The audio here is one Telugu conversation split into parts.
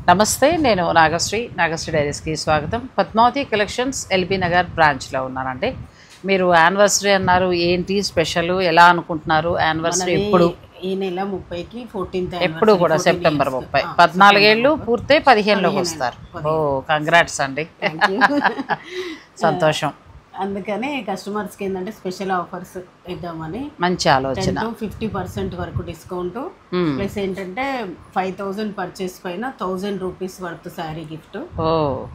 నమస్తే, నేను నాగశ్రీ డైరీస్కి స్వాగతం. పద్మావతి కలెక్షన్స్ ఎల్బీ నగర్ బ్రాంచ్లో ఉన్నానండి. మీరు యానివర్సరీ అన్నారు, ఏంటి స్పెషల్, ఎలా అనుకుంటున్నారు? యానివర్సరీ ఎప్పుడు? ఈ నెల 30కి 14th ఎప్పుడు కూడా సెప్టెంబర్ 30. 14 ఏళ్ళు పూర్తయి 15లోకి వస్తారు. ఓ కంగ్రాట్స్ అండి, సంతోషం. అందుకనే కస్టమర్స్కి ఏంటంటే స్పెషల్ ఆఫర్స్ ఇద్దామని. మంచి ఆలోచన. 50% వరకు డిస్కౌంట్ ప్లస్ ఏంటంటే 5000 పర్చేస్ పైన 1000 రూపీస్ వర్త్ శారీ గిఫ్ట్.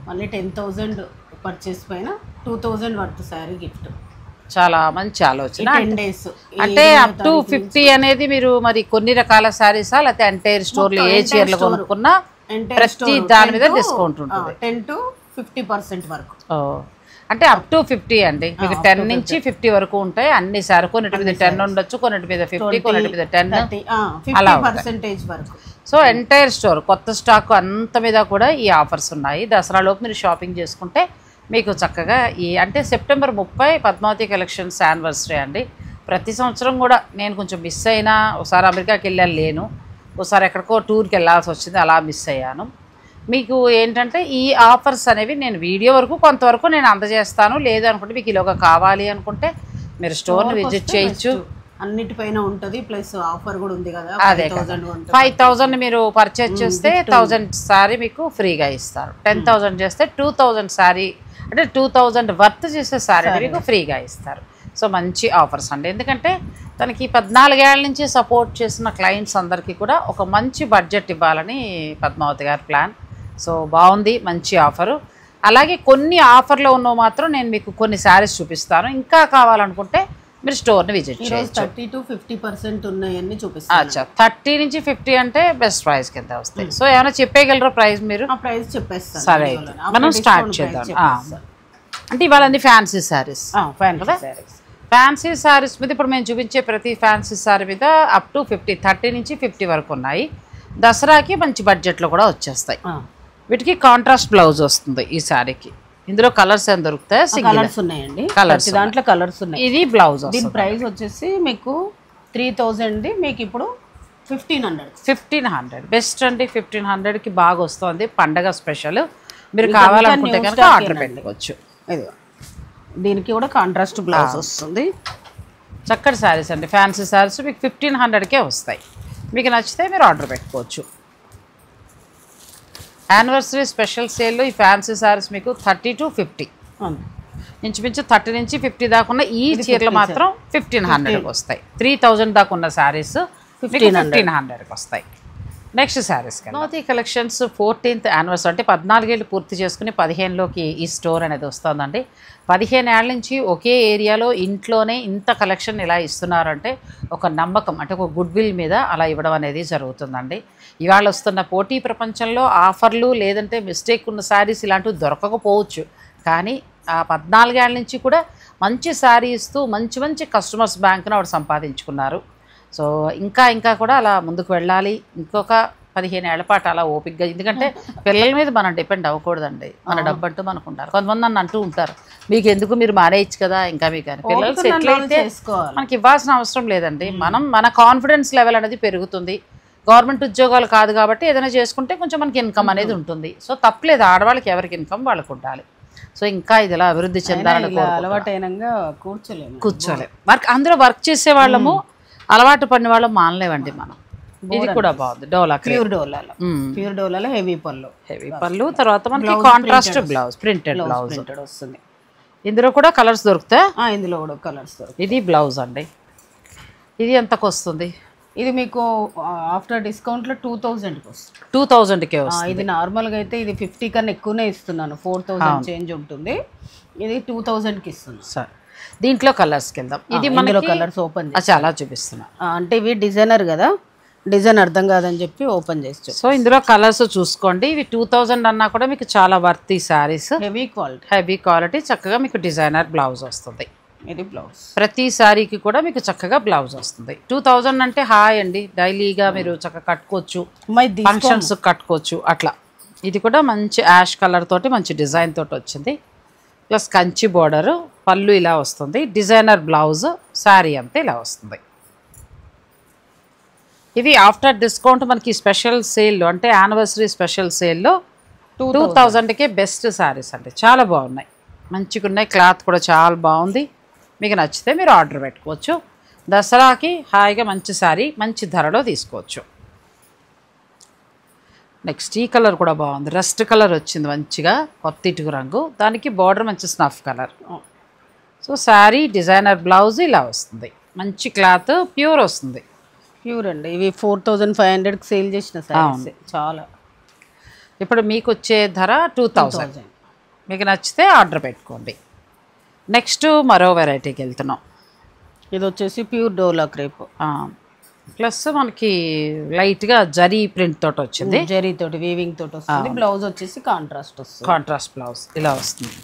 మళ్ళీ 10,000 పర్చేస్ పైన 2000 వర్త్ శారీ గిఫ్ట్. చాలా మంచి ఆలోచన. 10 days అంటే అప్ టు 50 అనేది మీరు మరి కొన్ని రకాల శారీసా లేకపోతే ఎంటైర్ స్టోర్ లో ఏ చీరలు కొనుక్కున్నా ప్రతి దాని మీద డిస్కౌంట్ ఉంటుంది. 10 to 50% వరకు. అంటే అప్ టు 50 అండి. మీకు 10 నుంచి 50 వరకు ఉంటాయి అన్ని సార్. కొన్నిటి మీద 10 ఉండొచ్చు, కొన్నిటి మీద 50, కొన్నిటి మీద 10 అలా వరకు. సో ఎంటైర్ స్టోర్ కొత్త స్టాక్ అంత మీద కూడా ఈ ఆఫర్స్ ఉన్నాయి. దసరాలోపు మీరు షాపింగ్ చేసుకుంటే మీకు చక్కగా ఈ అంటే సెప్టెంబర్ 30 పద్మావతి కలెక్షన్స్ యానివర్సరీ అండి. ప్రతి సంవత్సరం కూడా నేను కొంచెం మిస్ అయినా, ఒకసారి అమెరికాకి వెళ్ళాను లేను, ఒకసారి ఎక్కడికో టూర్కి వెళ్ళాల్సి వచ్చింది, అలా మిస్ అయ్యాను. మీకు ఏంటంటే ఈ ఆఫర్స్ అనేవి నేను వీడియో వరకు కొంతవరకు నేను అందజేస్తాను. లేదు అనుకుంటే మీకు ఇలాగా కావాలి అనుకుంటే మీరు స్టోర్ని విజిట్ చేయొచ్చు. అన్నిటిపైన ఉంటుంది, ప్లస్ ఆఫర్ కూడా ఉంది కదా. అదే 5000 మీరు పర్చేజ్ చేస్తే 1000 శారీ మీకు ఫ్రీగా ఇస్తారు. 10,000 చేస్తే 2000 శారీ, అంటే 2000 వర్త్ చేసే శారీ మీకు ఫ్రీగా ఇస్తారు. సో మంచి ఆఫర్స్ అండి. ఎందుకంటే తనకి 14 ఏళ్ల నుంచి సపోర్ట్ చేసిన క్లయింట్స్ అందరికీ కూడా ఒక మంచి బడ్జెట్ ఇవ్వాలని పద్మావతి గారి ప్లాన్. సో బాగుంది, మంచి ఆఫరు. అలాగే కొన్ని ఆఫర్లో ఉన్నవి మాత్రం నేను మీకు కొన్ని శారీస్ చూపిస్తాను. ఇంకా కావాలనుకుంటే మీరు స్టోర్ని విజిట్ చేయొచ్చు. 30 to 50% ఉన్నాయని చూపిస్తాను. అచ్చా, 30 నుంచి 50 అంటే బెస్ట్ ప్రైస్ కింద వస్తాయి. సో ఏమైనా చెప్పేయగలరా ప్రైస్ మీరు? ప్రైస్ చెప్పేస్తాను. సరే, మనం స్టార్ట్ చేద్దాం. అంటే ఇవాళ అన్ని ఫ్యాన్సీ శారీస్ కదా. ఫ్యాన్సీ శారీస్ మీద ఇప్పుడు మేము చూపించే ప్రతి ఫ్యాన్సీ శారీ మీద అప్ టు 50, 30 నుంచి 50 వరకు ఉన్నాయి. దసరాకి మంచి బడ్జెట్లో కూడా వచ్చేస్తాయి. వీటికి కాంట్రాస్ట్ బ్లౌజ్ వస్తుంది ఈ శారీకి. ఇందులో కలర్స్ ఏం దొరుకుతాయి? కలర్స్ ఉన్నాయండి, కలర్స్ దాంట్లో కలర్స్ ఉన్నాయి. ఇది బ్లౌజ్. దీని ప్రైస్ వచ్చేసి మీకు 3000, మీకు ఇప్పుడు 1500. బెస్ట్ అండి. 1500కి బాగా వస్తుంది, పండగ స్పెషల్. మీరు కావాలనుకుంటే కనుక ఆర్డర్ పెట్టుకోవచ్చు. దీనికి కూడా కాంట్రాస్ట్ బ్లౌజ్ వస్తుంది. చక్కటి శారీస్ అండి, ఫ్యాన్సీ శారీస్ మీకు 1500కే వస్తాయి. మీకు నచ్చితే మీరు ఆర్డర్ పెట్టుకోవచ్చు. యానివర్సరీ స్పెషల్ సేల్లో ఈ ఫ్యాన్సీ శారీస్ మీకు 30 to 50, ఇంచుమించు 30 నుంచి 50 దాకా ఉన్న ఈ చీరలు మాత్రం 1500కి వస్తాయి. 3000 దాకా ఉన్న శారీస్ 1500కి వస్తాయి. Next sarees Padmavathi collections 14th anniversary అంటే 14 ఏళ్ళు పూర్తి చేసుకుని 15లోకి ఈ స్టోర్ అనేది వస్తుందండి. 15 ఏళ్ళ నుంచి ఒకే ఏరియాలో ఇంట్లోనే ఇంత కలెక్షన్ ఇలా ఇస్తున్నారంటే ఒక నమ్మకం, అంటే ఒక గుడ్ విల్ మీద అలా ఇవ్వడం అనేది జరుగుతుందండి. ఇవాళ వస్తున్న పోటీ ప్రపంచంలో ఆఫర్లు లేదంటే మిస్టేక్ ఉన్న శారీస్ ఇలాంటివి దొరకకపోవచ్చు, కానీ ఆ 14 ఏళ్ళ నుంచి కూడా మంచి శారీ ఇస్తూ మంచి మంచి కస్టమర్స్ బ్యాంక్ను ఆవిడ సంపాదించుకున్నారు. సో ఇంకా కూడా అలా ముందుకు వెళ్ళాలి. ఇంకొక 15 ఏళ్ల పాటు అలా ఓపిక్గా, ఎందుకంటే పిల్లల మీద మనం డిపెండ్ అవ్వకూడదండి. మన డబ్బు అంటూ మనకు ఉంటారు. కొంతమంది నన్ను అంటూ ఉంటారు, మీకు ఎందుకు, మీరు మానేయచ్చు కదా ఇంకా మీకు అని. పిల్లలు సెటిల్ అయితే మనకి ఇవ్వాల్సిన అవసరం లేదండి. మన కాన్ఫిడెన్స్ లెవెల్ అనేది పెరుగుతుంది. గవర్నమెంట్ ఉద్యోగాలు కాదు కాబట్టి ఏదైనా చేసుకుంటే కొంచెం మనకి ఇన్కమ్ అనేది ఉంటుంది. సో తప్పలేదు, ఆడవాళ్ళకి ఎవరికి ఇన్కమ్ వాళ్ళకు ఉండాలి. సో ఇంకా ఇది ఇలా అభివృద్ధి చెందాలని అలవాటైనంగా కూర్చోలేము. అందులో వర్క్ చేసే వాళ్ళము అలవాటు పడిన వాళ్ళు మానలేవండి మనం. ఇది కూడా బాగుంది. డోలా, ప్యూర్ డోలాలో హెవీ పళ్ళు, తర్వాత మనకి కాంట్రాస్ట్ బ్లౌజ్, ప్రింటెడ్ బ్లౌజ్ వస్తుంది. ఇందులో కూడా కలర్స్ దొరుకుతాయి. ఇందులో కూడా కలర్స్ దొరుకుతాయి. ఇది బ్లౌజ్ అండి. ఇది ఎంతకు వస్తుంది? ఇది మీకు ఆఫ్టర్ డిస్కౌంట్లో 2000కి వస్తుంది. 2000కే వస్తుంది. ఇది నార్మల్గా అయితే ఇది 50 కన్నా ఎక్కువనే ఇస్తున్నాను, 4000 చేంజ్ ఉంటుంది. ఇది 2000కి ఇస్తున్నాను. సరే, దీంట్లో కలర్స్కి వెళ్దాం. ఇది మనలో కలర్స్ ఓపెన్ చాలా చూపిస్తున్నా. అంటే ఇవి డిజైనర్ కదా, డిజైన్ అర్థం కాదని చెప్పి ఓపెన్ చేసి. సో ఇందులో కలర్స్ చూసుకోండి. ఇవి 2000 అన్నా కూడా మీకు చాలా వర్త్ ఈ శారీస్. హెవీ క్వాలిటీ, చక్కగా మీకు డిజైనర్ బ్లౌజ్ వస్తుంది. ఇది బ్లౌజ్. ప్రతి శారీకి కూడా మీకు చక్కగా బ్లౌజ్ వస్తుంది. 2000 అంటే హాయ్ అండి, డైలీగా మీరు చక్కగా కట్టుకోవచ్చు, ఫంక్షన్స్ కట్టుకోవచ్చు అట్లా. ఇది కూడా మంచి యాష్ కలర్ తోటి మంచి డిజైన్ తోటి వచ్చింది. ప్లస్ కంచి బోర్డరు, పళ్ళు ఇలా వస్తుంది, డిజైనర్ బ్లౌజ్, శారీ అంతా ఇలా వస్తుంది. ఇవి ఆఫ్టర్ డిస్కౌంట్ మనకి స్పెషల్ సేల్లో అంటే యానివర్సరీ స్పెషల్ సేల్లో 2000కే బెస్ట్ శారీస్ అండి. చాలా బాగున్నాయి, మంచిగా ఉన్నాయి. క్లాత్ కూడా చాలా బాగుంది. మీకు నచ్చితే మీరు ఆర్డర్ పెట్టుకోవచ్చు. దసరాకి హాయిగా మంచి శారీ మంచి ధరలో తీసుకోవచ్చు. నెక్స్ట్ ఈ కలర్ కూడా బాగుంది. రస్ట్ కలర్ వచ్చింది మంచిగా, కొత్త ఇటుకు రంగు. దానికి బార్డర్ మంచి snuff colour. So sari designer blouse ఇలా వస్తుంది. మంచి క్లాత్ ప్యూర్ వస్తుంది. ప్యూర్ అండి. ఇవి 4500కి సేల్ చేసిన శారీస్. చాలా ఇప్పుడు మీకు వచ్చే ధర 2000. మీకు నచ్చితే ఆర్డర్ పెట్టుకోండి. నెక్స్ట్ మరో వెరైటీకి వెళ్తున్నాం. ఇది వచ్చేసి ప్యూర్ డోలా క్రేప్ ప్లస్ మనకి లైట్గా జరీ ప్రింట్ తోటి వచ్చింది. జరీ తోటి వీవింగ్ తోటి వస్తుంది. బ్లౌజ్ వచ్చేసి కాంట్రాస్ట్ వస్తుంది. కాంట్రాస్ట్ బ్లౌజ్ ఇలా వస్తుంది.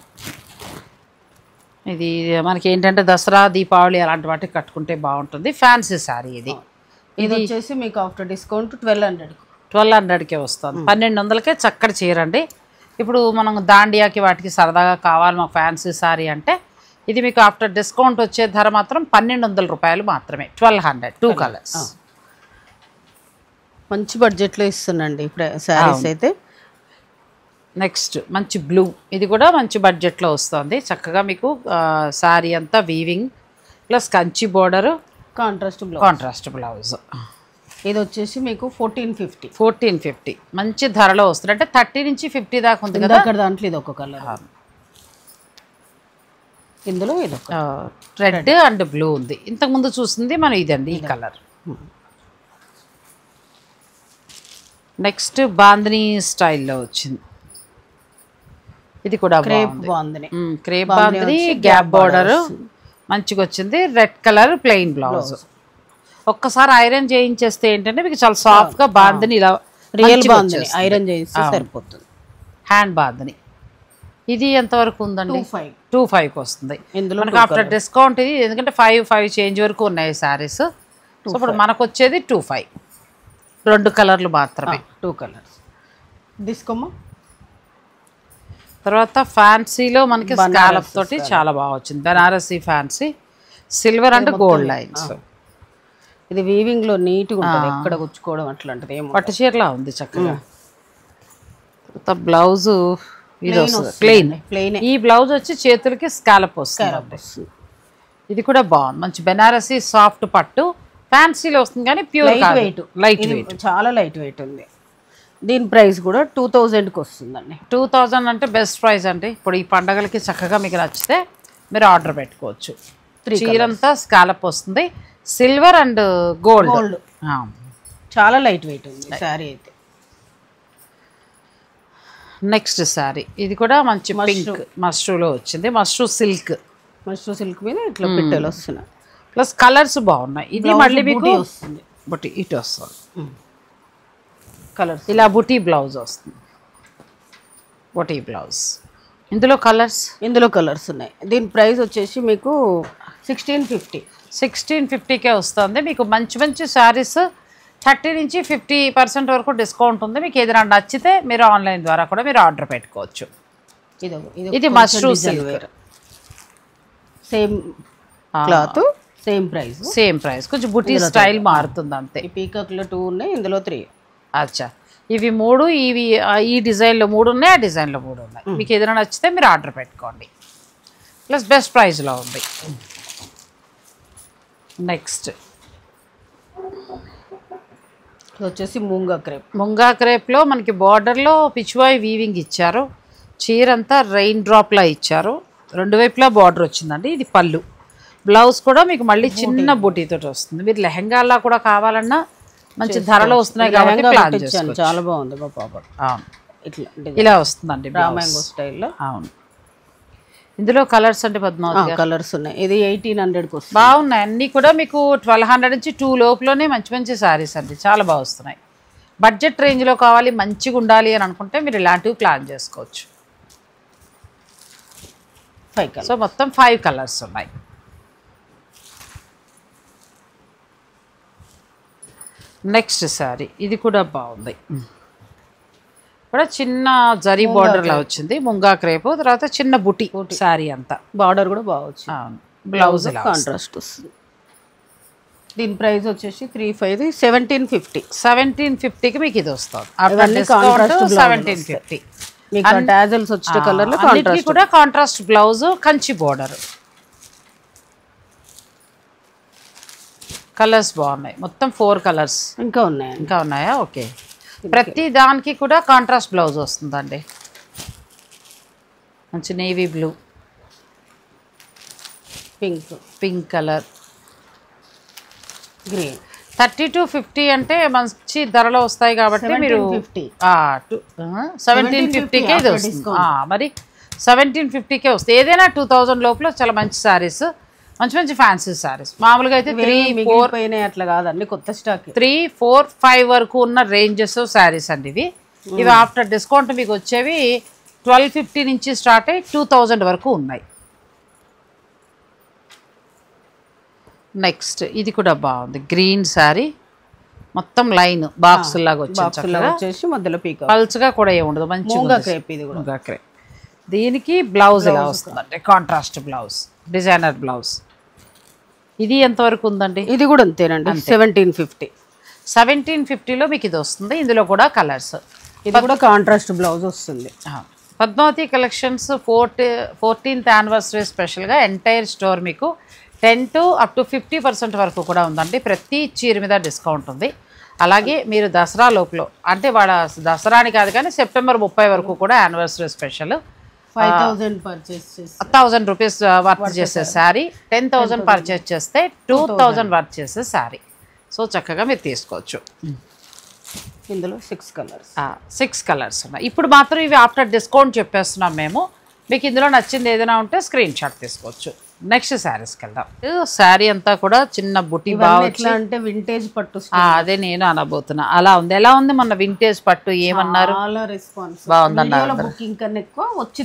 ఇది మనకి ఏంటంటే దసరా దీపావళి అలాంటి వాటికి కట్టుకుంటే బాగుంటుంది. ఫ్యాన్సీ శారీ ఇది. ఇది వచ్చేసి మీకు ఆఫ్టర్ డిస్కౌంట్ 1200కే వస్తుంది. 1200కే చక్కటి చీరండి. ఇప్పుడు మనం దాండియాకి వాటికి సరదాగా కావాలి మాకు ఫ్యాన్సీ శారీ అంటే ఇది మీకు ఆఫ్టర్ డిస్కౌంట్ వచ్చే ధర మాత్రం 1200 రూపాయలు మాత్రమే. 1200 2 కలర్స్. మంచి బడ్జెట్లో ఇస్తున్నాండి ఇప్పుడు శారీస్ అయితే. నెక్స్ట్ మంచి బ్లూ, ఇది కూడా మంచి బడ్జెట్లో వస్తుంది. చక్కగా మీకు శారీ అంతా weaving plus Kanchi border, contrast blouse. ఇది వచ్చేసి మీకు 1450 మంచి ధరలో వస్తుంది. అంటే 30 నుంచి 50 దాకా ఉంది కదా. అక్కడ దాంట్లో ఇది ఒక కలర్, ఇందులో ఇది ఒక రెడ్ అండ్ బ్లూ ఉంది. ఇంతకుముందు చూసింది మనం ఇదండి ఈ కలర్. నెక్స్ట్ బాందిని స్టైల్లో వచ్చింది. ఇది కూడా crepe bandhani. Crepe bandhani gap border మంచిగా వచ్చింది. Red colour plain blouse. ఒక్కసారి ఐరన్ చేయించేస్తే ఏంటంటే మీకు చాలా సాఫ్ట్గా బాందిని ఇలా రియల్ బాందిని ఐరన్ చేయిస్తే సరిపోతుంది. హ్యాండ్ బాందిని. ఇది ఎంతవరకు ఉందండి? 25కి వస్తుంది. ఇందులో మనకు ఆఫ్టర్ డిస్కౌంట్ ఇది ఎందుకంటే 5 చేంజ్ వరకు ఉన్నాయి శారీస్. సో ఇప్పుడు మనకు వచ్చేది 25. 2 కలర్లు మాత్రమే. 2 కలర్స్ తీసుకోమ్మా. తర్వాత ఫ్యాన్సీలో మనకి స్కాలప్ తోటి చాలా బాగా వచ్చింది. Banarasi fancy silver and gold lines. ఇది వీవింగ్ లో నీట్గా ఉంటుంది, ఎక్కడ గుచ్చుకోవడం అట్లాంటిది ఏమో. పట్టు చీరలా ఉంది చక్కగా. తర్వాత బ్లౌజ్ ఇది వస్తుంది ప్లెయిన్. ఈ బ్లౌజ్ వచ్చి చేతులకి స్కాలప్ వస్తుంది. ఇది కూడా బాగుంది. మంచి బెనారసీ సాఫ్ట్ పట్టు ఫ్యాన్సీలో వస్తుంది కానీ ప్యూర్ లైట్ వెయిట్. చాలా లైట్ వెయిట్ ఉంది. దీని ప్రైస్ కూడా 2000కి వస్తుందండి. 2000 అంటే బెస్ట్ ప్రైస్ అండి. ఇప్పుడు ఈ పండగలకి చక్కగా మీకు నచ్చితే మీరు ఆర్డర్ పెట్టుకోవచ్చు. చీరంతా స్కాలప్ వస్తుంది, సిల్వర్ అండ్ గోల్డ్. చాలా లైట్ వెయిట్ ఉంది శారీ అయితే. నెక్స్ట్ శారీ ఇది కూడా మంచి పింక్ మష్రూలో వచ్చింది. మష్రూ సిల్క్ మీద ఇట్లా పిట్టలు వస్తున్నాయి. ప్లస్ కలర్స్ బాగున్నాయి. ఇది మళ్ళీ మీకు వస్తుంది బుట్టి ఇటు వస్తుంది. కలర్స్ ఇలా బుటీ బ్లౌజ్ వస్తుంది. బుటీ బ్లౌజ్. ఇందులో కలర్స్ ఉన్నాయి. దీని ప్రైస్ వచ్చేసి మీకు 1650కే వస్తుంది. మీకు మంచి మంచి శారీస్ 30 నుంచి 50% వరకు డిస్కౌంట్ ఉంది. మీకు ఏదైనా నచ్చితే మీరు ఆన్లైన్ ద్వారా కూడా మీరు ఆర్డర్ పెట్టుకోవచ్చు. ఇది mashru silk. Same cloth same price. కొంచెం బుటీ స్టైల్ మారుతుంది అంతే. ఈ పీకాక్లో 2 ఉన్నాయి, ఇందులో 3. అచ్చా, ఇవి 3, ఇవి ఈ డిజైన్లో 3 ఉన్నాయి, ఆ డిజైన్లో 3 ఉన్నాయి. మీకు ఏదైనా నచ్చితే మీరు ఆర్డర్ పెట్టుకోండి. ప్లస్ బెస్ట్ ప్రైస్లో ఉంది. నెక్స్ట్ వచ్చేసి ముంగా క్రేప్లో మనకి బార్డర్లో పిచ్వాయ్ వీవింగ్ ఇచ్చారు. చీరంతా రెయిన్ డ్రాప్లా ఇచ్చారు. 2 వైపులా బార్డర్ వచ్చిందండి. ఇది పళ్ళు. బ్లౌజ్ కూడా మీకు మళ్ళీ చిన్న బూటీతో వస్తుంది. మీరు లెహంగాలా కూడా కావాలన్నా మంచి ధరలో వస్తున్నాయి కాబట్టి ప్లాన్ చేసుకోవచ్చు. చాలా బాగుంది పాప. ఇలా వస్తుందండి మ్యాంగో స్టైల్లో. అవును. ఇందులో కలర్స్ అంటే పద్మావతి కలర్స్ ఉన్నాయి. ఇది 1800కి వస్తుంది. బాగున్నాయి అన్నీ కూడా. మీకు 1200 నుంచి 2 లోపులోనే మంచి మంచి శారీస్ అండి. చాలా బాగా వస్తున్నాయి. బడ్జెట్ రేంజ్లో కావాలి మంచిగా ఉండాలి అని అనుకుంటే మీరు ఇలాంటివి ప్లాన్ చేసుకోవచ్చు. 5 సో మొత్తం 5 కలర్స్ ఉన్నాయి. నెక్స్ట్ శారీ ఇది కూడా బాగుంది. కూడా చిన్న జరీ బార్డర్లా వచ్చింది. ముంగా క్రేపు. తర్వాత చిన్న బుటీ శారీ అంతా. బార్డర్ కూడా బాగా వచ్చింది. బ్లౌజ్ కాంట్రాస్ట్ వస్తుంది. దీని ప్రైస్ వచ్చేసి 35 1750. 1750కి మీకు ఇది వస్తుంది. ఇవన్నీ కాంట్రాస్ట్ 1750 మీకు టాజల్స్ వచ్చే కలర్ లో అన్నిటికీ కూడా contrast blouse, Kanchi border. Colours బాగున్నాయి, మొత్తం 4 కలర్స్ ఇంకా ఉన్నాయా? ఓకే. ప్రతి దానికి కూడా కాంట్రాస్ట్ బ్లౌజ్ వస్తుందండి. మంచి navy blue, pink colour, green. 30 to 50 అంటే మంచి ధరలో వస్తాయి కాబట్టి మీరు 1750కే ఇది వస్తుంది. మరి 1750కే వస్తాయి. ఏదైనా 2000 లోపల చాలా మంచి శారీస్, మంచి మంచి ఫ్యాన్సీ శారీస్. మామూలుగా అయితే 3, 4 అట్లా కాదండి, కొత్త స్టాక్ 3, 4, 5 వరకు ఉన్న రేంజెస్ శారీస్ అండి ఇవి. ఇవి ఆఫ్టర్ డిస్కౌంట్ మీకు వచ్చేవి 1250 నుంచి స్టార్ట్ అయ్యి 2000 వరకు ఉన్నాయి. నెక్స్ట్ ఇది కూడా బాగుంది, గ్రీన్ శారీ, మొత్తం లైన్ బాక్స్ లాగా వచ్చేసి మధ్యలో పీక్ పల్చగా కూడా ఏముండదు, మంచిగా క్రేప్. దీనికి బ్లౌజ్ ఇలా వస్తుందండి, కాంట్రాస్ట్ బ్లౌజ్, డిజైనర్ బ్లౌజ్. ఇది ఎంతవరకు ఉందండి? ఇది కూడా అంతేనండి, 1750. 1750లో మీకు ఇది వస్తుంది. ఇందులో కూడా కలర్స్. ఇది కూడా కాంట్రాస్ట్ బ్లౌజ్ వస్తుంది. పద్మావతి కలెక్షన్స్ 14th యానివర్సరీ స్పెషల్గా ఎంటైర్ స్టోర్ మీకు 10 to up to 50% వరకు కూడా ఉందండి. ప్రతి చీర మీద డిస్కౌంట్ ఉంది. అలాగే మీరు దసరా లోపల, అంటే వాళ్ళ దసరాని కాదు కానీ సెప్టెంబర్ 30 వరకు కూడా యానివర్సరీ స్పెషల్ 1000 రూపీస్ వర్త్ చేసే శారీ, 10,000 పర్చేస్ చేస్తే 2000 వర్త్ చేసే శారీ. సో చక్కగా మీరు తీసుకోవచ్చు. ఇందులో 6 కలర్స్ ఉన్నాయి. ఇప్పుడు మాత్రం ఇవి ఆఫ్టర్ డిస్కౌంట్ చెప్పేస్తున్నాం మేము. మీకు ఇందులో నచ్చింది ఏదైనా ఉంటే స్క్రీన్ షాట్ తీసుకోవచ్చు. నెక్స్ట్ శారీస్కి వెళ్దాం. శారీ అంతా కూడా చిన్న బుట్టి బాగా అంటే వింటేజ్ పట్టు. అదే నేను అనబోతున్నా. అలా ఉంది. ఎలా ఉంది మొన్న వింటేజ్ పట్టు? ఏమన్నారు? బాగుందన్నారు. బుకింగ్ కన్నా ఎక్కువ వచ్చి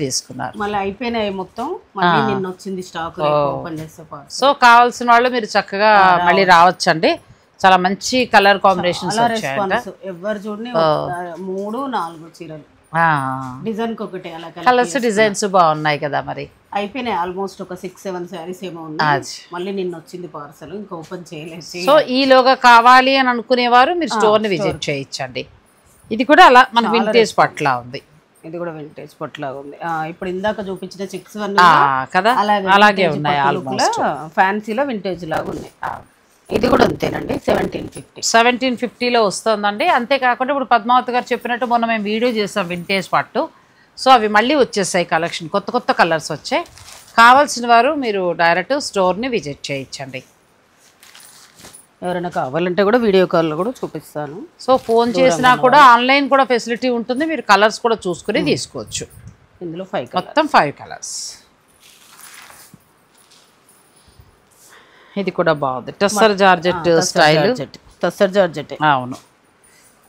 తీసుకున్నారు. మళ్ళీ అయిపోయినాయి మొత్తం. మళ్ళీ నిన్న వచ్చింది స్టాక్, ఓపెన్ చేస్తే. సో కావాల్సిన వాళ్ళు మీరు చక్కగా మళ్ళీ రావచ్చండి. చాలా మంచి కలర్ కాంబినేషన్స్ వచ్చాయంట. ఎవరు చూడండి 3, 4 చీరలు డిజైన్ ఒకటి అలా కలర్స్ డిజైన్స్ బాగున్నాయి కదా. మరి అయిపోయినాయి ఆల్మోస్ట్ ఒక 6-7 శారీస్ ఏమో ఉన్నాయి. మళ్ళీ నిన్న వచ్చింది పార్సల్, ఇంకా ఓపెన్ చేయలేదు. సో ఈలోగా కావాలి అని అనుకునేవారు మీరు స్టోర్ ని విజిట్ చేయించండి. ఇది కూడా అలా మన వింటేజ్ పట్ల ఉంది. ఇది కూడా వింటేజ్ పట్లాగా ఉంది. ఇప్పుడు ఇందాక చూపించిన 6 కదా అలాగే ఉన్నాయి. ఆల్మోస్ట్ ఫ్యాన్సీలో వింటేజ్ లాగా ఉన్నాయి. ఇది కూడా అంతేనండి, 1750లో వస్తుందండి. అంతేకాకుండా ఇప్పుడు పద్మావతి గారు చెప్పినట్టు మొన్న మేము వీడియో చేసాం వింటేజ్ పట్టు. సో అవి మళ్ళీ వచ్చేసాయి కలెక్షన్, కొత్త కలర్స్ వచ్చాయి. కావాల్సిన వారు మీరు డైరెక్ట్ స్టోర్ని విజిట్ చేయించండి. ఎవరైనా కావాలంటే కూడా వీడియో కాల్లో కూడా చూపిస్తాను. సో ఫోన్ చేసినా కూడా ఆన్లైన్ కూడా ఫెసిలిటీ ఉంటుంది. మీరు కలర్స్ కూడా చూసుకుని తీసుకోవచ్చు. ఇందులో మొత్తం 5 కలర్స్. ఇది కూడా బాగుంది, టస్సర్ జార్జెట్ స్టైల్. అవును,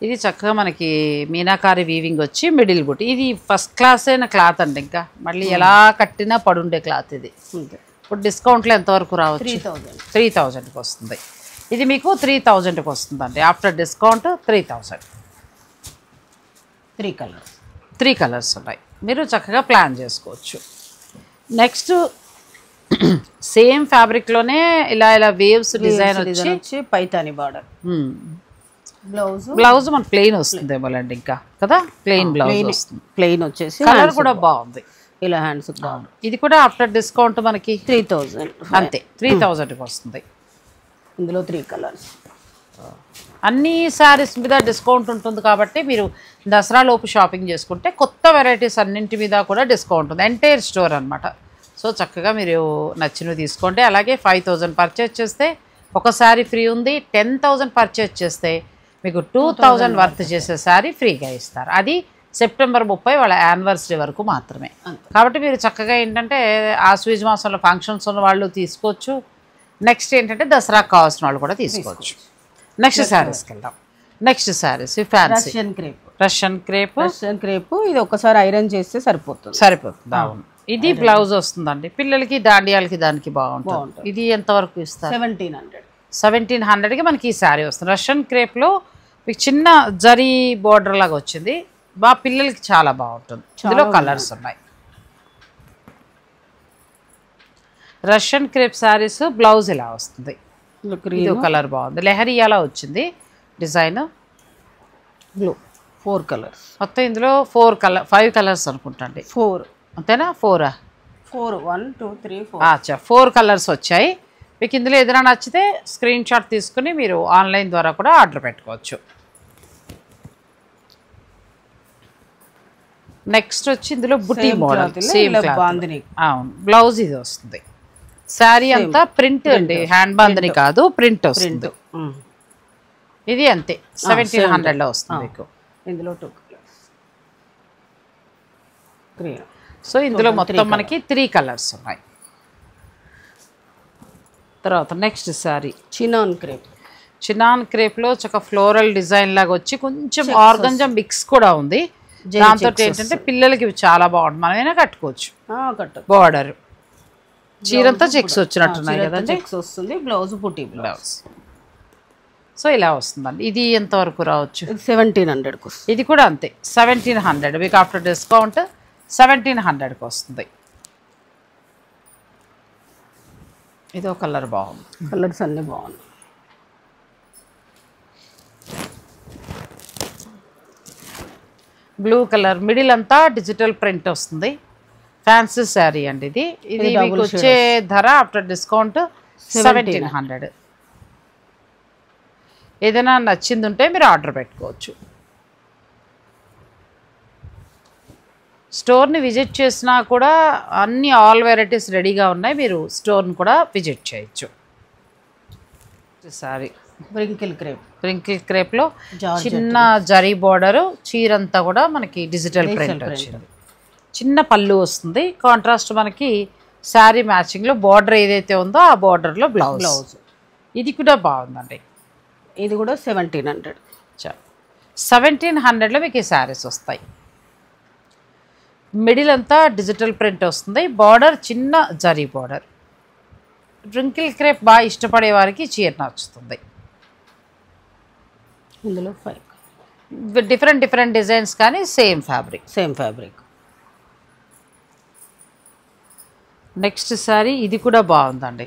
ఇది చక్కగా మనకి మీనాకారి వీవింగ్ వచ్చి మిడిల్ బుట్. ఇది ఫస్ట్ క్లాస్ అయిన క్లాత్ అండి. ఇంకా మళ్ళీ ఎలా కట్టినా పడుండే క్లాత్ ఇది. ఇప్పుడు డిస్కౌంట్లో ఎంతవరకు రావచ్చు? 3000కి వస్తుంది. ఇది మీకు 3000కి వస్తుందండి ఆఫ్టర్ డిస్కౌంట్. 3000. 3 కలర్స్ ఉన్నాయి. మీరు చక్కగా ప్లాన్ చేసుకోవచ్చు. నెక్స్ట్ సేమ్ ఫ్యాబ్రిక్లోనే ఇలా వేవ్స్ డిజైన్ వచ్చి పైతాని బార్డర్. బ్లౌజ్ మన ప్లెయిన్ వస్తుంది ఏమోలండి, ఇంకా కదా ప్లెయిన్ బ్లౌజ్ వస్తుంది. ప్లెయిన్ వచ్చేసి కలర్ కూడా బాగుంది, ఇలా హ్యాండ్స్ బాగుంది. ఇది కూడా ఆఫ్టర్ డిస్కౌంట్ మనకి 3000 అంతే. 3000కి వస్తుంది. ఇందులో 3 కలర్స్. అన్ని శారీస్ మీద డిస్కౌంట్ ఉంటుంది కాబట్టి మీరు దసరా లోపు షాపింగ్ చేసుకుంటే కొత్త వెరైటీస్ అన్నింటి మీద కూడా డిస్కౌంట్ ఉంది. ఎంటైర్ స్టోర్ అనమాట. సో చక్కగా మీరు నచ్చినవి తీసుకోండి. అలాగే 5000 పర్చేజ్ చేస్తే ఒక శారీ ఫ్రీ ఉంది. 10,000 పర్చేజ్ చేస్తే మీకు 2000 వర్త్ చేసే శారీ ఫ్రీగా ఇస్తారు. అది సెప్టెంబర్ 30 వాళ్ళ యానివర్సరీ వరకు మాత్రమే. కాబట్టి మీరు చక్కగా ఏంటంటే ఆశ్వీజ మాసంలో ఫంక్షన్స్ ఉన్న వాళ్ళు తీసుకోవచ్చు. నెక్స్ట్ ఏంటంటే దసరాకు కావాల్సిన వాళ్ళు కూడా తీసుకోవచ్చు. నెక్స్ట్ శారీస్కి వెళ్దాం. Next saris fancy Russian crepe. ఇది ఒకసారి ఐరన్ చేస్తే సరిపోతుంది. అవును. ఇది బ్లౌజ్ వస్తుందండి. పిల్లలకి దాండియాలకి దానికి బాగుంటుంది. ఇది ఎంతవరకు ఇస్తారు? 1700కి మనకి ఈ శారీ వస్తుంది. రష్యన్ క్రేప్లో మీకు చిన్న జరీ బోర్డర్ లాగా వచ్చింది. పిల్లలకి చాలా బాగుంటుంది. ఇందులో కలర్స్ ఉన్నాయి. రష్యన్ క్రేప్ శారీస్ బ్లౌజ్ ఇలా వస్తుంది. ఇది కలర్ బాగుంది, లెహరియాలా వచ్చింది డిజైన్. బ్లూ 4 కలర్స్ మొత్తం ఇందులో 5 కలర్స్ అనుకుంటండి. 4 అంతేనా? 4 1 2 3 4. అచ్చా 4 కలర్స్ వచ్చాయి. మీకు ఇందులో ఏదైనా నచ్చితే స్క్రీన్ షాట్ తీసుకుని మీరు ఆన్లైన్ ద్వారా కూడా ఆర్డర్ పెట్టుకోవచ్చు. నెక్స్ట్ వచ్చి ఇందులో బుటీ మోడల్ సేమ్ బాందిని. అవును, బ్లౌజ్ ఇది వస్తుంది. శారీ అంతా ప్రింట్ అండి, హ్యాండ్ బాందిని కాదు, ప్రింట్ వస్తుంది. ఇది అంతే 1700లో వస్తుంది మీకు. ఇందులో 2 కలర్స్ గ్రీన్. సో ఇందులో మొత్తం మనకి 3 కలర్స్ ఉన్నాయి. తర్వాత నెక్స్ట్ శారీ చినాన్ క్రేప్లో చక్క ఫ్లోరల్ డిజైన్ లాగా వచ్చి కొంచెం ఆర్గంజా మిక్స్ కూడా ఉంది. దాంతో ఏంటంటే పిల్లలకి ఇవి చాలా బాగుంటుంది, మనమైనా కట్టుకోవచ్చు. బార్డర్ చీరంతా చెక్స్ వచ్చినట్టున్నాయి కదండి. చెక్స్ వస్తుంది, బ్లౌజ్ బుటీ బ్లౌజ్. సో ఇలా వస్తుందండి. ఇది ఎంతవరకు రావచ్చు? 1700. ఇది కూడా అంతే 1700. మీకు ఆఫ్టర్ డిస్కౌంట్ 1700కి వస్తుంది. ఇదో కలర్ బాగుంది, కలర్స్ అన్నీ బాగున్నాయి. బ్లూ కలర్, మిడిల్ అంతా డిజిటల్ ప్రింట్ వస్తుంది. ఫ్యాన్సీ శారీ అండి ఇది. ఇది మీకు వచ్చే ధర ఆఫ్టర్ డిస్కౌంట్ 1700. ఏదైనా నచ్చింది ఉంటే మీరు ఆర్డర్ పెట్టుకోవచ్చు. స్టోర్ని విజిట్ చేసినా కూడా అన్ని ఆల్ వెరైటీస్ రెడీగా ఉన్నాయి, మీరు స్టోర్ని కూడా విజిట్ చేయొచ్చు. సారీ ప్రింకిల్ క్రేప్లో చిన్న జరీ బార్డరు, చీరంతా కూడా మనకి డిజిటల్ ప్రింట్ వచ్చింది. చిన్న పళ్ళు వస్తుంది, కాంట్రాస్ట్ మనకి శారీ మ్యాచింగ్లో బార్డర్ ఏదైతే ఉందో ఆ బార్డర్లో బ్లౌజ్. ఇది కూడా బాగుందండి. ఇది కూడా 1700. 1700లో మీకు ఈ శారీస్ వస్తాయి. మిడిల్ అంతా డిజిటల్ ప్రింట్ వస్తుంది, బార్డర్ చిన్న జరీ బార్డర్. ప్రింకిల్ క్రేప్ బాగా ఇష్టపడే వారికి చీర నచ్చుతుంది. ఇందులో 5 డిఫరెంట్ డిజైన్స్ కానీ సేమ్ ఫ్యాబ్రిక్. నెక్స్ట్ శారీ ఇది కూడా బాగుందండి.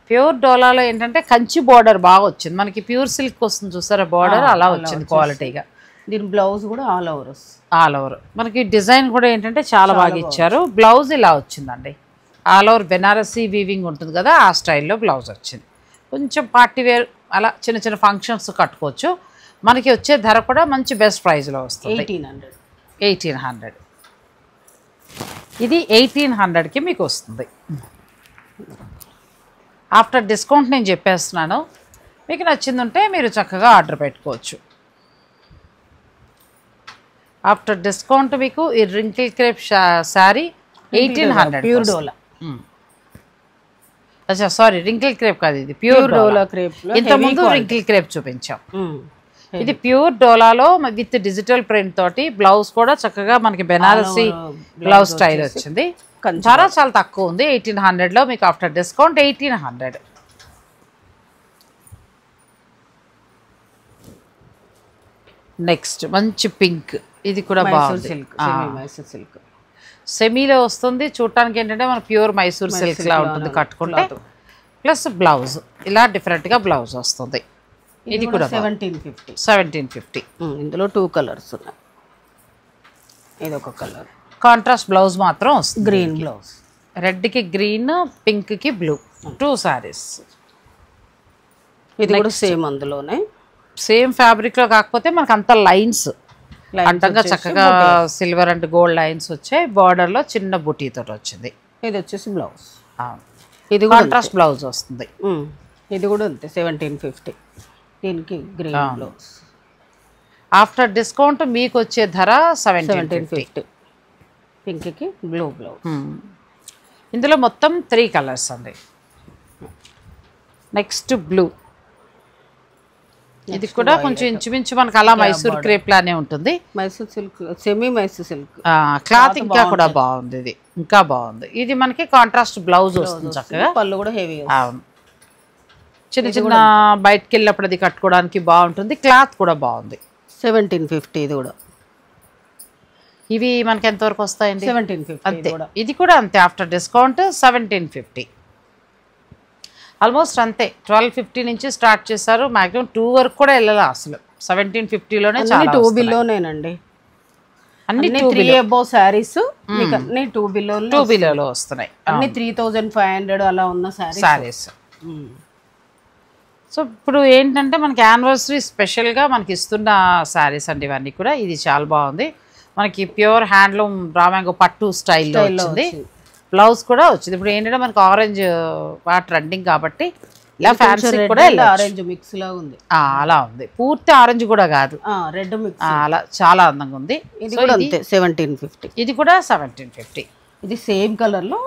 ప్యూర్ డోలాలో ఏంటంటే కంచి బార్డర్ బాగా వచ్చింది. మనకి ప్యూర్ సిల్క్ వస్తుంది చూసారా బార్డర్, అలా వచ్చింది క్వాలిటీగా. దీని బ్లౌజ్ కూడా ఆల్ ఓవర్. మనకి డిజైన్ కూడా ఏంటంటే చాలా బాగా ఇచ్చారు. బ్లౌజ్ ఇలా వచ్చిందండి, ఆల్ ఓవర్ బెనారసీ వీవింగ్ ఉంటుంది కదా, ఆ స్టైల్లో బ్లౌజ్ వచ్చింది. కొంచెం పార్టీ వేర్ అలా చిన్న ఫంక్షన్స్ కట్టుకోవచ్చు. మనకి వచ్చే ధర కూడా మంచి బెస్ట్ ప్రైస్లో వస్తుంది, 1800. ఇది 1800కి మీకు వస్తుంది. ఆఫ్టర్ డిస్కౌంట్ నేను చెప్పేస్తున్నాను, మీకు నచ్చింది ఉంటే మీరు చక్కగా ఆర్డర్ పెట్టుకోవచ్చు. ఆఫ్టర్ డిస్కౌంట్ మీకు ఈ రింకిల్ క్రేప్ శారీ 1800. ప్యూర్ డోలా. అచ్చా సారీ, రింకిల్ క్రేప్ కాదు, ఇది ప్యూర్ డోలా క్రేప్. ఇంతకుముందు రింకిల్ క్రేప్ చూపించాం. ఇది ప్యూర్ డోలాలో విత్ డిజిటల్ ప్రింట్ తోటి బ్లౌజ్ కూడా చక్కగా మనకి బెనారసీ బ్లౌజ్ స్టైల్ వచ్చింది. ధర చాలా తక్కువ ఉంది, 1800లో మీకు ఆఫ్టర్ డిస్కౌంట్ 1800. నెక్స్ట్ మంచి పింక్, ఇది కూడా బాగుంది. సెమీలో వస్తుంది, చూడటానికి ఏంటంటే మన ప్యూర్ మైసూర్ సిల్క్ లా ఉంటుంది కట్టుకుంటే. ప్లస్ బ్లౌజ్ ఇలా డిఫరెంట్గా బ్లౌజ్ వస్తుంది. ఇది కూడా 1750. ఇందులో 2 కలర్స్ ఉన్నాయి. ఇది ఒక కలర్, కాంట్రాస్ట్ బ్లౌజ్ మాత్రం వస్తుంది. గ్రీన్ బ్లౌజ్, రెడ్కి గ్రీన్, పింక్కి బ్లూ, 2 శారీస్. ఇది కూడా సేమ్, అందులోనే సేమ్ ఫ్యాబ్రిక్లో కాకపోతే మనకు అంత లైన్స్ అంటంగా చక్కగా సిల్వర్ అండ్ గోల్డ్ లైన్స్ వచ్చాయి. బార్డర్లో చిన్న బుటీతో వచ్చింది. ఇది వచ్చేసి బ్లౌజ్, ఇది కాంట్రాస్ట్ బ్లౌజ్ వస్తుంది. ఇది కూడా అంతే 1750. దీనికి గ్రీన్ బ్లౌజ్. ఆఫ్టర్ డిస్కౌంట్ మీకు వచ్చే ధర 1750. పింక్కి బ్లూ బ్లౌజ్. ఇందులో మొత్తం 3 కలర్స్ అండి. నెక్స్ట్ బ్లూ, ఇది కూడా కొంచెం ఇంచుమించు మనకు అలా మైసూర్ క్రేప్ లానే ఉంటుంది. Mysore silk, semi Mysore silk cloth ఇంకా కూడా బాగుంది. ఇది ఇంకా బాగుంది. ఇది మనకి కాంట్రాస్ట్ బ్లౌజ్ వస్తుంది చక్కగా. పళ్ళు కూడా హెవీ. చిన్న బయటకు వెళ్ళినప్పుడు అది కట్టుకోవడానికి బాగుంటుంది. క్లాత్ కూడా బాగుంది. 1750. ఇది కూడా. ఇవి మనకి ఎంతవరకు వస్తాయండి? 1750. అంతే. ఇది కూడా అంతే ఆఫ్టర్ డిస్కౌంట్ 1750. ఆల్మోస్ట్ అంతే 1250 నుంచి స్టార్ట్ చేశారు, మాక్సిమం 2 వరకు కూడా వెళ్ళాలి అసలు. 1750లోనే చాలా 2 బిలోనేనండి, అన్ని 3 అబౌవ్ శారీస్ మీకు అన్ని 2 బిలోలో వస్తున్నాయి, అన్ని 3500 అలా ఉన్న శారీస్. సో ఇప్పుడు ఏంటంటే మనకి యానివర్సరీ స్పెషల్గా మనకి ఇస్తున్న శారీస్ అండి ఇవన్నీ కూడా. ఇది చాలా బాగుంది, మనకి ప్యూర్ హ్యాండ్లూమ్ రామ్యాంగో పట్టు స్టైల్లో వచ్చింది. బ్లౌజ్ కూడా వచ్చింది. ఇప్పుడు ఏంటంటే మనకి ఆరెంజ్ ట్రెండింగ్ కాబట్టి ఇలా ఫ్యాన్సీ కూడా ఆరెంజ్ మిక్స్ లా ఉంది, అలా ఉంది. పూర్తి ఆరెంజ్ కూడా కాదు, రెడ్ మిక్స్, అలా చాలా అందంగా ఉంది. ఇది కూడా అంతే 1750. ఇది కూడా 1750. ఇది సేమ్ కలర్ లో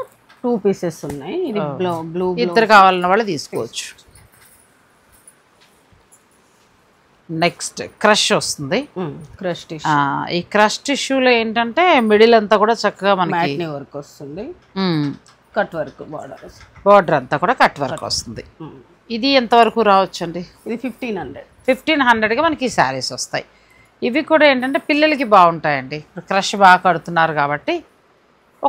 2 పీసెస్ ఉన్నాయి. ఇది బ్లూ, ఇద్దరు కావాలన్న వాళ్ళు తీసుకోవచ్చు. నెక్స్ట్ క్రష్ వస్తుంది. Crush tissue. ఈ క్రష్ టిష్యూలో ఏంటంటే మిడిల్ అంతా కూడా చక్కగా మనకి వర్క్ వస్తుంది, కట్ వర్క్ బార్డర్ అంతా కూడా కట్ వర్క్ వస్తుంది. ఇది ఎంతవరకు రావచ్చండి? ఇది 1500. 1500కి మనకి ఈ శారీస్ వస్తాయి. ఇవి కూడా ఏంటంటే పిల్లలకి బాగుంటాయండి. క్రష్ బాగా కడుతున్నారు కాబట్టి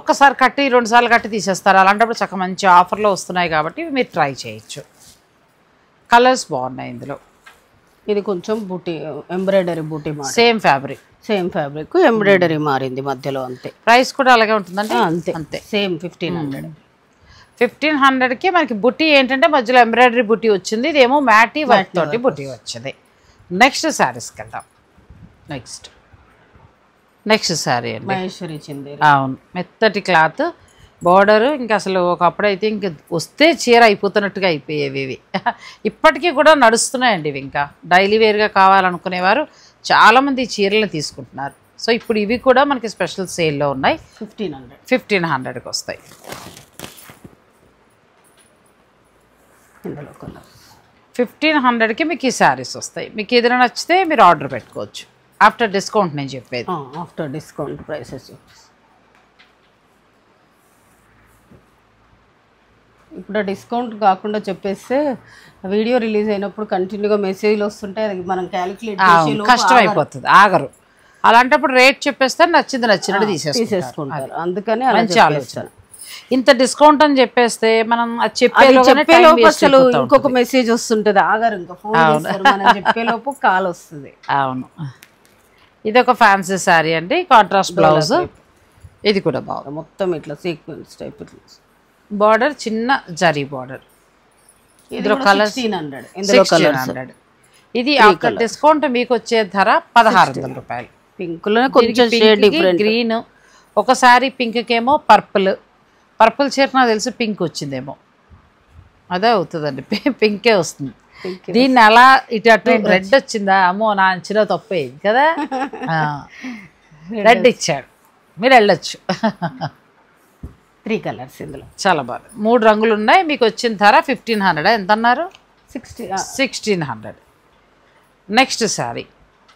ఒక్కసారి కట్టి 2 సార్లు కట్టి తీసేస్తారు. అలాంటప్పుడు చక్కగా మంచి ఆఫర్లో వస్తున్నాయి కాబట్టి మీరు ట్రై చేయొచ్చు. కలర్స్ బాగున్నాయి ఇందులో. ఇది కొంచెం బూటీ ఎంబ్రాయిడరీ బూటీ, సేమ్ ఫ్యాబ్రిక్ ఎంబ్రాయిడరీ మారింది మధ్యలో, అంతే. ప్రైస్ కూడా అలాగే ఉంటుందండి, అంతే సేమ్ 1500. 1500కి మనకి బుట్టి ఏంటంటే మధ్యలో ఎంబ్రాయిడరీ బుట్టి వచ్చింది. ఇదేమో మ్యాటీ వర్క్ తోటి బుట్టి వచ్చింది. నెక్స్ట్ శారీస్కి వెళ్దాం. నెక్స్ట్ శారీ అండి మహేశ్వరి చిందేరి. అవును, మెత్తటి క్లాత్, బార్డరు. ఇంకా అసలు ఒకప్పుడైతే ఇంక వస్తే చీర అయిపోతున్నట్టుగా అయిపోయేవి ఇవి. ఇప్పటికీ కూడా నడుస్తున్నాయండి ఇవి. ఇంకా డైలీ వేర్గా కావాలనుకునేవారు చాలామంది చీరలను తీసుకుంటున్నారు. సో ఇప్పుడు ఇవి కూడా మనకి స్పెషల్ సేల్లో ఉన్నాయి. 1500కి వస్తాయి. 1500కి మీకు ఈ శారీస్ వస్తాయి. మీకు ఏదైనా నచ్చితే మీరు ఆర్డర్ పెట్టుకోవచ్చు. ఆఫ్టర్ డిస్కౌంట్ నేను చెప్పేది, ఆఫ్టర్ డిస్కౌంట్ ప్రైసెస్. ఇప్పుడు డిస్కౌంట్ కాకుండా చెప్పేస్తే వీడియో రిలీజ్ అయినప్పుడు కంటిన్యూగా మెసేజ్లు వస్తుంటాయి, అది మనం క్యాలిక్యులేట్ చేసి కష్టం అయిపోతుంది, ఆగరు. అలాంటప్పుడు రేట్ చెప్పేస్తే నచ్చినట్టు తీసేసుకుంటారు. అందుకని మంచి ఆలోచన. ఇంత డిస్కౌంట్ అని చెప్పేస్తే మనం చెప్పే అసలు ఇంకొక మెసేజ్ వస్తుంటది, ఆగరు, ఇంకా ఫోన్ చేస్తారు, మనం చెప్పేలోపు కాల్ వస్తుంది. అవును, ఇది ఒక ఫ్యాన్సీ శారీ అండి, కాంట్రాస్ట్ బ్లౌజ్. ఇది కూడా బాగుంది, మొత్తం ఇట్లా సీక్వెన్స్ టైప్, బార్డర్ చిన్న జరీ బార్డర్. ఇందులో కలర్ 1600. ఇది ఆఫ్టర్ డిస్కౌంట్ మీకు వచ్చే ధర 1600 రూపాయలు. పింక్ లో కొంచెం షేడ్ డిఫరెంట్, గ్రీన్, ఒకసారి పింక్ కేమో పర్పుల్ చీర నాకు తెలిసి పింక్ వచ్చిందేమో, అదే అవుతుందండి, పింకే వస్తుంది. దీన్ని అలా ఇటు రెడ్ వచ్చిందా, అమ్మో నా అంచనా తప్పేది కదా. రెడ్ ఇచ్చాడు, మీరు వెళ్ళొచ్చు. 3 కలర్స్ ఇందులో చాలా బాగా 3 రంగులు ఉన్నాయి. మీకు వచ్చిన ధర 1500. ఎంత అన్నారు? 1600. నెక్స్ట్ శారీ,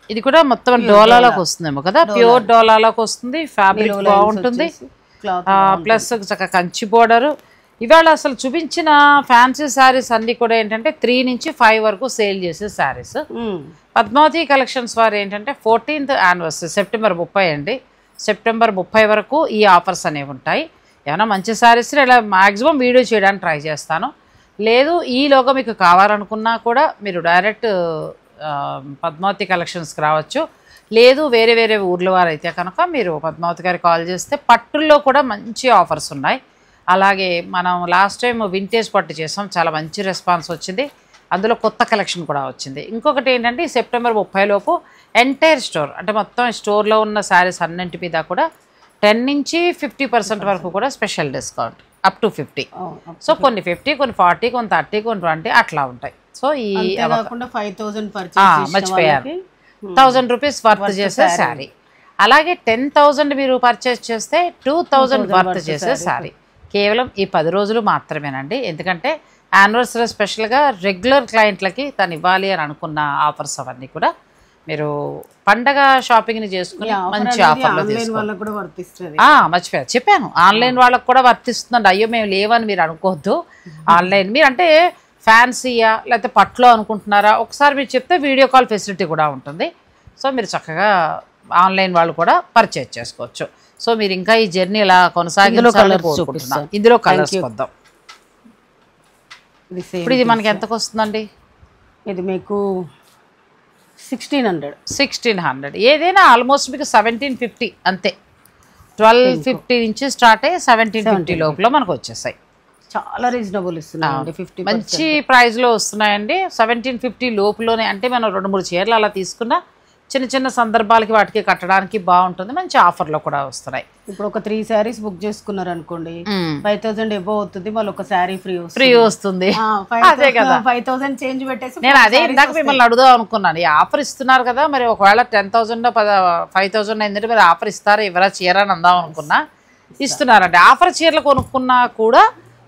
ఇది కూడా మొత్తం డోలాలోకి వస్తుందేమో కదా, ప్యూర్ డోలాలోకి వస్తుంది. ఫ్యాబ్రిక్ బాగుంటుంది, ప్లస్ చక్కగా కంచి బోర్డరు. ఇవాళ అసలు చూపించిన ఫ్యాన్సీ శారీస్ అన్నీ కూడా ఏంటంటే 3 నుంచి 5 వరకు సేల్ చేసే శారీస్. పద్మావతి కలెక్షన్స్ వారు ఏంటంటే 14th యానివర్సరీ సెప్టెంబర్ 30 అండి. సెప్టెంబర్ 30 వరకు ఈ ఆఫర్స్ అనేవి ఉంటాయి. ఏమైనా మంచి శారీస్ ఇలా మ్యాక్సిమం వీడియో చేయడానికి ట్రై చేస్తాను. లేదు ఈలోగా మీకు కావాలనుకున్నా కూడా మీరు డైరెక్ట్ పద్మావతి కలెక్షన్స్కి రావచ్చు. లేదు వేరే వేరే ఊర్ల వారు అయితే కనుక మీరు పద్మావతి గారికి కాల్ చేస్తే పట్టుల్లో కూడా మంచి ఆఫర్స్ ఉన్నాయి. అలాగే మనం లాస్ట్ టైం వింటేజ్ పట్టు చేసాం, చాలా మంచి రెస్పాన్స్ వచ్చింది. అందులో కొత్త కలెక్షన్ కూడా వచ్చింది. ఇంకొకటి ఏంటంటే సెప్టెంబర్ 30 లోపు ఎంటైర్ స్టోర్ అంటే మొత్తం స్టోర్లో ఉన్న శారీస్ అన్నింటి మీద కూడా 10 నుంచి 50% వరకు కూడా special discount up to 50. So కొన్ని 50, కొన్ని 40, కొన్ని 30, కొన్ని 20 అట్లా ఉంటాయి. సో ఈ 5000 మర్చిపోయారు, 1000 రూపీస్ వర్త్ చేసే శారీ. అలాగే 10,000 మీరు పర్చేస్ చేస్తే 2000 వర్త్ చేసే శారీ. కేవలం ఈ 10 రోజులు మాత్రమేనండి. ఎందుకంటే యానివర్సరీ స్పెషల్గా రెగ్యులర్ క్లయింట్లకి తను ఇవ్వాలి అని అనుకున్న ఆఫర్స్ అవన్నీ కూడా మీరు పండగ షాపింగ్ని చేసుకుని మంచి ఆఫర్లో తీసుకోండి. మర్చిపోయారు, చెప్పాను ఆన్లైన్ వాళ్ళకు కూడా వర్తిస్తుందండి. అయ్యో మేము లేవని మీరు అనుకోవద్దు. ఆన్లైన్ మీరు అంటే ఫ్యాన్సీయా లేకపోతే పట్లో అనుకుంటున్నారా, ఒకసారి మీరు చెప్తే వీడియో కాల్ ఫెసిలిటీ కూడా ఉంటుంది. సో మీరు చక్కగా ఆన్లైన్ వాళ్ళు కూడా పర్చేజ్ చేసుకోవచ్చు. సో మీరు ఇంకా ఈ జర్నీ ఇలా కొనసాగించాలని కోరుకుంటున్నాను. ఇందులో కలర్స్ వద్దాం. ఇది సేమ్. ఇప్పుడు ఇది మనకి ఎంతకు వస్తుందండి? ఇది మీకు 1600. 1600. ఏదైనా ఆల్మోస్ట్ మీకు 1750 అంతే. 1250 నుంచి స్టార్ట్ అయ్యి 1750 లోపల మనకు వచ్చేసాయి. చాలా రీజనబుల్ ఇస్తున్నాయండి. 50 మంచి ప్రైస్లో వస్తున్నాయండి. 1750 లోపులోనే, అంటే మనం 2-3 చీరలు అలా తీసుకున్నా చిన్న చిన్న సందర్భాలకి వాటికి కట్టడానికి బాగుంటుంది. మంచి ఆఫర్లో కూడా వస్తున్నాయి. ఇప్పుడు ఒక 3 శారీస్ బుక్ చేసుకున్నారు అనుకోండి, 5000 ఎబో అవుతుంది, మళ్ళీ ఒక శారీ ఫ్రీ వస్తుంది. 5000 చేంజ్ పెట్టేసి నేను అదే ఇందాక మిమ్మల్ని అడుగుదాం అనుకున్నాను. ఈ ఆఫర్ ఇస్తున్నారు కదా, మరి ఒకవేళ 10,000 5,000 అయిందంటే మరి ఆఫర్ ఇస్తారా ఇవ్వరా చీర అని అందాం అనుకున్నా. ఇస్తున్నారండి. ఆఫర్ చీరలు కొనుక్కున్నా కూడా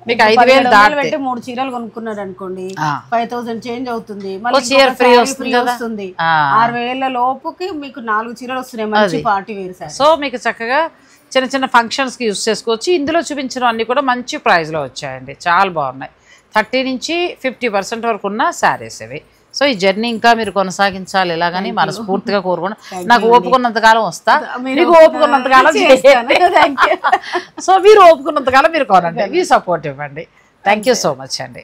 మీకు 5,000 పెట్టి 3 చీరలు కొనుక్కున్నారు అనుకోండి, 5000 చేంజ్ అవుతుంది, చీర ఫ్రీ వస్తుంది. 6,000 లోపుకి మీకు 4 చీరలు వస్తున్నాయి, మంచి పార్టీ వేర్ సారీ. సో మీకు చక్కగా చిన్న చిన్న ఫంక్షన్స్కి యూస్ చేసుకోవచ్చు. ఇందులో చూపించిన అన్ని కూడా మంచి ప్రైస్లో వచ్చాయండి. చాలా బాగున్నాయి. 30 నుంచి 50% వరకు ఉన్న శారీస్ ఇవి. సో ఈ జర్నీ ఇంకా మీరు కొనసాగించాలి ఇలాగని మనస్ఫూర్తిగా కోరుకున్నా. నాకు ఓపుకున్నంతకాలం వస్తా, మీకు ఓపుకున్నంతకాలం సో మీరు ఓపుకున్నంతకాలం మీరు కొనండి, మీ సపోర్ట్ ఇవ్వండి. థ్యాంక్ యూ సో మచ్ అండి.